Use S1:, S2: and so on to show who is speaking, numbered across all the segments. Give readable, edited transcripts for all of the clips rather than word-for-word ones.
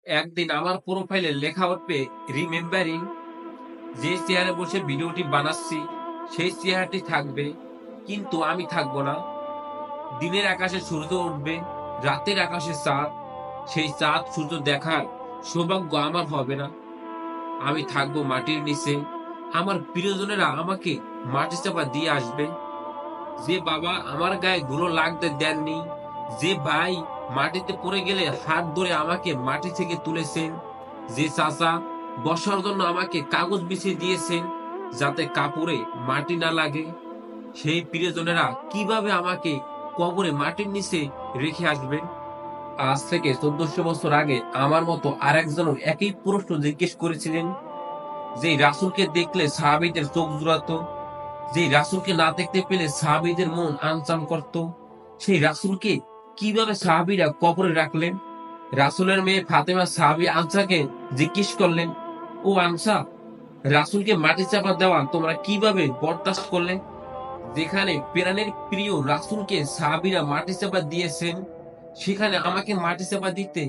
S1: একদিন আমার প্রোফাইলে লেখা উঠবে রিমেম্বারিং। যে চেয়ারে বসে ভিডিওটি বানাচ্ছি সেই চেয়ারটি থাকবে, কিন্তু আমি থাকবো না। দিনের আকাশে সূর্য উঠবে, রাতের আকাশে চাঁদ। সেই চাঁদ সূর্য দেখার সৌভাগ্য আমার হবে না। আমি থাকবো মাটির নিচে। আমার প্রিয়জনেরা আমাকে মাটি চাপা দিয়ে আসবে। যে বাবা আমার গায়ে ধুলো লাগতে দেননি, যে ভাই মাটিতে পড়ে গেলে হাত ধরে আমাকে মাটি থেকে তুলেছেন, যে চাচা বসার জন্য আমাকে কাগজ বিছিয়ে দিয়েছেন যাতে কাপড়ে মাটি না লাগে, সেই প্রিয়জনেরা কিভাবে আমাকে কবরে মাটির নিচে রেখে আসবেন? আজ থেকে 1400 বছর আগে আমার মতো আর একজনও একই প্রশ্ন জিজ্ঞেস করেছিলেন। যে রাসূলকে দেখলে সাহাবীদের চোখ জুড়াতো, যে রাসূলকে না দেখতে পেলে সাহাবীদের মন আনচান করত, সেই রাসূলকে কিভাবে সাহাবীরা কবরে রাখলেন? রাসূলের মেয়ে ফাতেমা সাহাবী আনসাকে জিজ্ঞেস করলেন, ও আনসা, রাসূলকে মাটি চাপা দেওয়া তোমরা কিভাবে বরদাস্ত করলে? যেখানে প্রাণের প্রিয় রাসূলকে সাহাবীরা মাটি চাপা দিয়েছেন, সেখানে আমাকে মাটি চাপা দিতে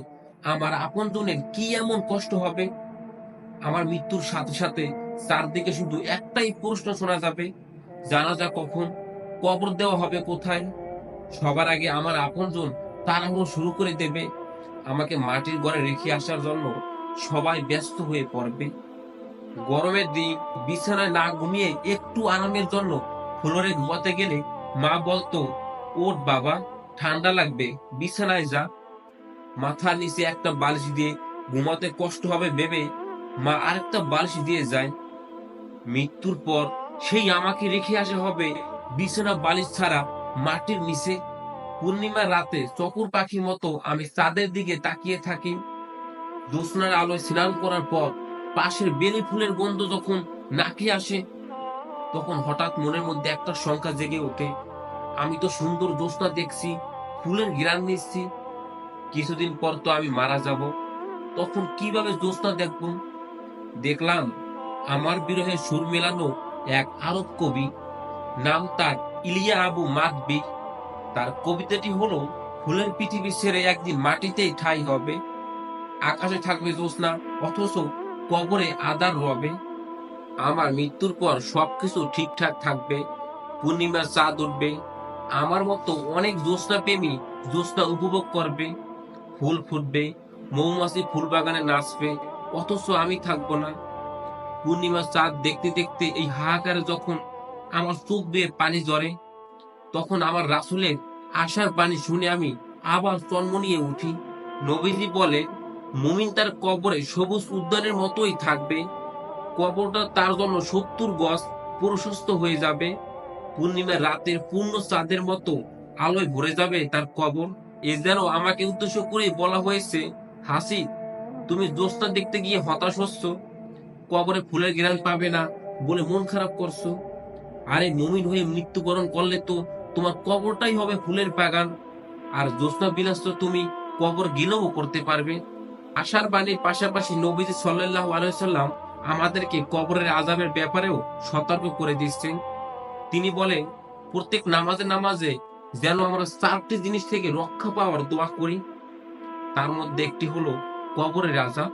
S1: আমার আপনজনের কি এমন কষ্ট হবে? আমার মৃত্যুর সাথে সাথে চারদিকে শুধু একটাই প্রশ্ন শোনা যাবে, জানাজা কখন, কবর দেওয়া হবে কোথায়? সবার আগে আমার আপনজন তাড়াহুড়ো শুরু করে দেবে। আমাকে মাটির ঘরে রেখে আসার জন্য সবাই ব্যস্ত হয়ে পড়বে। গরমের দিন বিছানায় না ঘুমিয়ে একটু আরামের জন্য ফ্লোরে ঘুমাতে গেলে মা বলতো, ওঠ বাবা, ঠান্ডা লাগবে, বিছানায় যা। মাথার নিচে একটা বালিশ দিয়ে ঘুমাতে কষ্ট হবে ভেবে মা আরেকটা বালিশ দিয়ে যায়। মৃত্যুর পর সেই আমাকে রেখে আসা হবে বিছানা বালিশ ছাড়া মাটির নিচে। পূর্ণিমার রাতে চকুর পাখির মতো আমি চাঁদের দিকে তাকিয়ে থাকি। জ্যোৎস্নার আলোয় স্নান করার পর পাশের বেলি ফুলের গন্ধ যখন নাকে আসে, তখন হঠাৎ মনের মধ্যে একটা শঙ্কা জেগে ওঠে। আমি তো সুন্দর জ্যোৎস্না দেখছি, ফুলের ঘ্রাণ নিচ্ছি, কিছুদিন পর তো আমি মারা যাব, তখন কিভাবে জ্যোৎস্না দেখব? দেখলাম আমার বিরহে সুর মেলানো এক আরব কবি, নাম তার ইলিয়া আবু মাদবি। তার কবিতাটি হলো, ফুলের পৃথিবী ছেড়ে একদিন মাটিতেই ঠাঁই হবে। আকাশে থাকবে জ্যোৎস্না, অথচ কবরে আঁধার রবে। আমার মৃত্যুর পর সবকিছু ঠিকঠাক থাকবে, পূর্ণিমার চাঁদ উঠবে, আমার মতো অনেক জ্যোৎস্না প্রেমী জ্যোৎস্না উপভোগ করবে, ফুল ফুটবে, মৌমাছি ফুল বাগানে নাচবে, অথচ আমি থাকবো না। পূর্ণিমার চাঁদ দেখতে দেখতে এই হাহাকারে যখন আমার চোখ দিয়ে পানি ঝরে, তখন আমার রাসূলের আশার বাণী শুনে আমি আবার চনমনিয়ে উঠি। নবীজি বলে, মুমিন তার কবরে সবুজ উদ্যানের মতোই থাকবে। কবরটা তার জন্য 70 গজ প্রশস্ত হয়ে যাবে। পূর্ণিমার রাতের পূর্ণ চাঁদের মতো আলোয় ভরে যাবে তার কবর। এ যেন আমাকে উদ্দেশ্য করে বলা হয়েছে, হাসি, তুমি জ্যোৎস্না দেখতে গিয়ে হতাশ হচ্ছ, কবরে ফুলের ঘ্রাণ পাবে না বলে মন খারাপ করছো। আরে মুমিন হয়ে মৃত্যুবরণ করলে তো তোমার কবরটাই হবে ফুলের বাগান, আর জ্যোৎস্না বিলাস তো তুমি কবর গিলেও করতে পারবে। আশার বাণীর পাশাপাশি নবীজি সাল্লাল্লাহু আলাইহি সাল্লাম আমাদেরকে কবরের আযাবের ব্যাপারেও সতর্ক করে দিচ্ছেন। তিনি বলেন, প্রত্যেক নামাজে নামাজে যেন আমরা 4টি জিনিস থেকে রক্ষা পাওয়ার দোয়া করি। তার মধ্যে একটি হলো কবরের আযাব।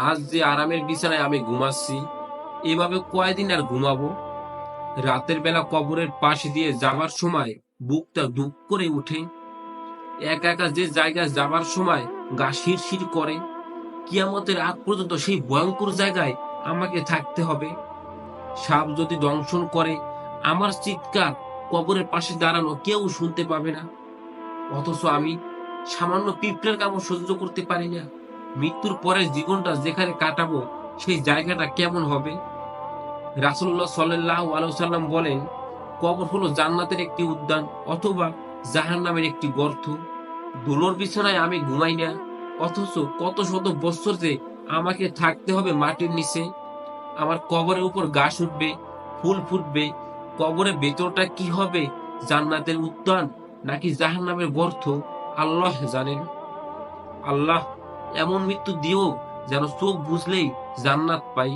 S1: আজ যে আরামের বিছানায় আমি ঘুমাচ্ছি, এভাবে কয়দিন আর ঘুমাবো? রাতের বেলা কবরের পাশ দিয়ে যাবার সময় বুকটা ধুক করে উঠে। একা একা যে জায়গায় যাবার সময় গা শিরশির করে। কিয়ামতের আগ পর্যন্ত সেই ভয়ঙ্কর জায়গায় আমাকে থাকতে হবে। সাপ যদি দংশন করে, আমার চিৎকার কবরের পাশে দাঁড়ানো কেউ শুনতে পাবে না, অথচ আমি সামান্য পিঁপড়ের কামড় সহ্য করতে পারি না। মৃত্যুর পরের জীবনটা যেখানে কাটাবো, সেই জায়গাটা কেমন হবে? রাসূলুল্লাহ সাল্লাল্লাহু আলাইহি ওয়াসাল্লাম বলেন, কবর হলো জান্নাতের একটি উদ্যান অথবা জাহান্নামের একটি গর্ত। ধুলোর বিছানায় আমি ঘুমাই না, অথচ কত শত বছর যে আমাকে থাকতে হবে মাটির নিচে। আমার কবরের উপর ঘাস উঠবে, ফুল ফুটবে, কবরের ভেতরটা কি হবে, জান্নাতের উদ্যান নাকি জাহান্নামের গর্ত, আল্লাহ জানেন। আল্লাহ এমন মৃত্যু দিও যেন চোখ বুঝলেই জান্নাত পাই।